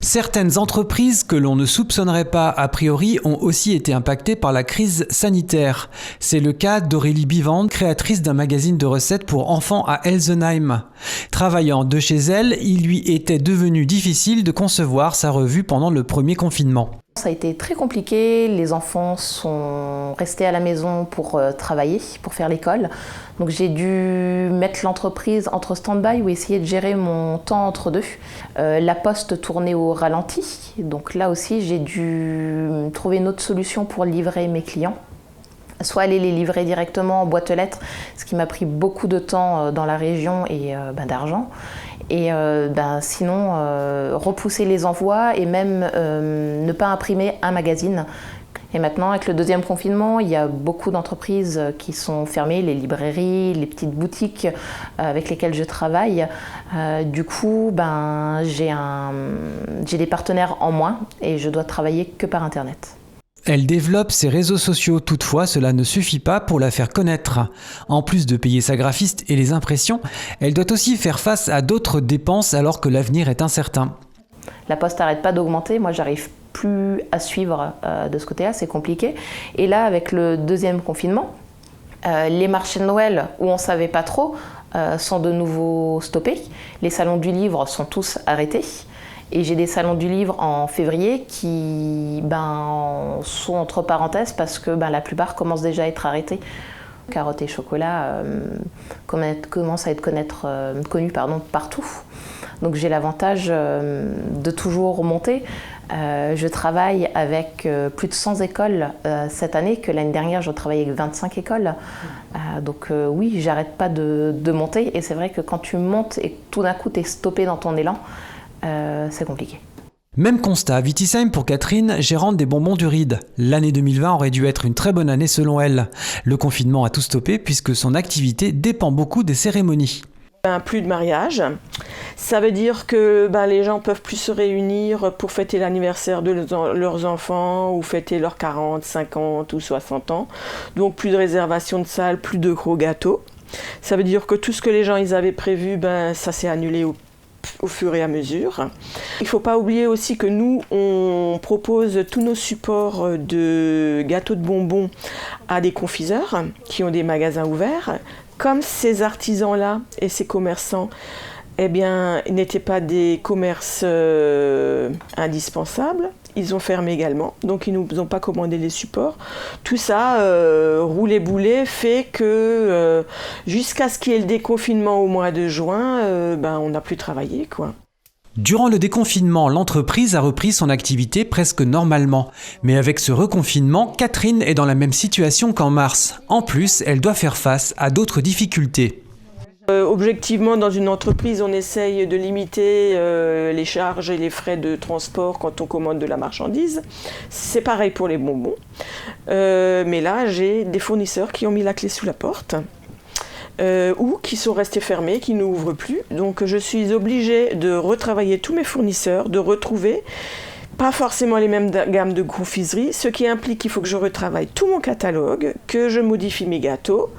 Certaines entreprises que l'on ne soupçonnerait pas a priori ont aussi été impactées par la crise sanitaire. C'est le cas d'Aurélie Bivande, créatrice d'un magazine de recettes pour enfants à Elsenheim. Travaillant de chez elle, il lui était devenu difficile de concevoir sa revue pendant le premier confinement. Ça a été très compliqué, les enfants sont restés à la maison pour travailler, pour faire l'école. Donc j'ai dû mettre l'entreprise entre stand-by ou essayer de gérer mon temps entre deux. La poste tournait au ralenti, donc là aussi j'ai dû trouver une autre solution pour livrer mes clients. Soit aller les livrer directement en boîte aux lettres, ce qui m'a pris beaucoup de temps dans la région et d'argent. Et sinon, repousser les envois et même ne pas imprimer un magazine. Et maintenant, avec le deuxième confinement, il y a beaucoup d'entreprises qui sont fermées, les librairies, les petites boutiques avec lesquelles je travaille. Du coup, j'ai des partenaires en moins et je dois travailler que par Internet. Elle développe ses réseaux sociaux, toutefois cela ne suffit pas pour la faire connaître. En plus de payer sa graphiste et les impressions, elle doit aussi faire face à d'autres dépenses alors que l'avenir est incertain. La poste n'arrête pas d'augmenter, moi j'arrive plus à suivre de ce côté-là, c'est compliqué. Et là, avec le deuxième confinement, les marchés de Noël où on ne savait pas trop sont de nouveau stoppés. Les salons du livre sont tous arrêtés. Et j'ai des salons du livre en février qui sont entre parenthèses parce que la plupart commencent déjà à être arrêtés. Carottes et chocolat commencent à être connus partout. Donc j'ai l'avantage de toujours monter. Je travaille avec plus de 100 écoles cette année, que l'année dernière je travaillais avec 25 écoles. Oui, j'arrête pas de monter. Et c'est vrai que quand tu montes et que tout d'un coup tu es stoppé dans ton élan, c'est compliqué. Même constat à Vitisheim pour Catherine, gérante des bonbons du Ride. L'année 2020 aurait dû être une très bonne année selon elle. Le confinement a tout stoppé puisque son activité dépend beaucoup des cérémonies. Plus de mariage, ça veut dire que les gens peuvent plus se réunir pour fêter l'anniversaire de leurs enfants ou fêter leurs 40, 50 ou 60 ans. Donc plus de réservation de salles, plus de gros gâteaux. Ça veut dire que tout ce que les gens ils avaient prévu, ça s'est annulé au fur et à mesure. Il ne faut pas oublier aussi que nous, on propose tous nos supports de gâteaux de bonbons à des confiseurs qui ont des magasins ouverts. Comme ces artisans-là et ces commerçants n'étaient pas des commerces indispensables, ils ont fermé également, donc ils ne nous ont pas commandé les supports. Tout ça, roulé-boulé, fait que jusqu'à ce qu'il y ait le déconfinement au mois de juin, on n'a plus travaillé, quoi. Durant le déconfinement, l'entreprise a repris son activité presque normalement. Mais avec ce reconfinement, Catherine est dans la même situation qu'en mars. En plus, elle doit faire face à d'autres difficultés. Objectivement, dans une entreprise, on essaye de limiter les charges et les frais de transport quand on commande de la marchandise. C'est pareil pour les bonbons. Mais là, j'ai des fournisseurs qui ont mis la clé sous la porte. Ou qui sont restés fermés, qui n'ouvrent plus. Donc je suis obligée de retravailler tous mes fournisseurs, de retrouver pas forcément les mêmes gammes de confiserie, ce qui implique qu'il faut que je retravaille tout mon catalogue, que je modifie mes gâteaux,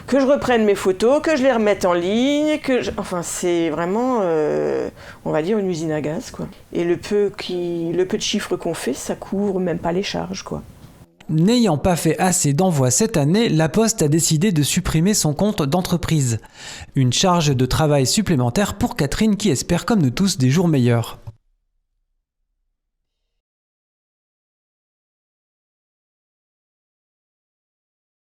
que je reprenne mes photos, que je les remette en ligne, c'est vraiment, on va dire, une usine à gaz, quoi. Et le peu de chiffres qu'on fait, ça couvre même pas les charges, quoi. N'ayant pas fait assez d'envois cette année, La Poste a décidé de supprimer son compte d'entreprise. Une charge de travail supplémentaire pour Catherine qui espère comme nous tous des jours meilleurs.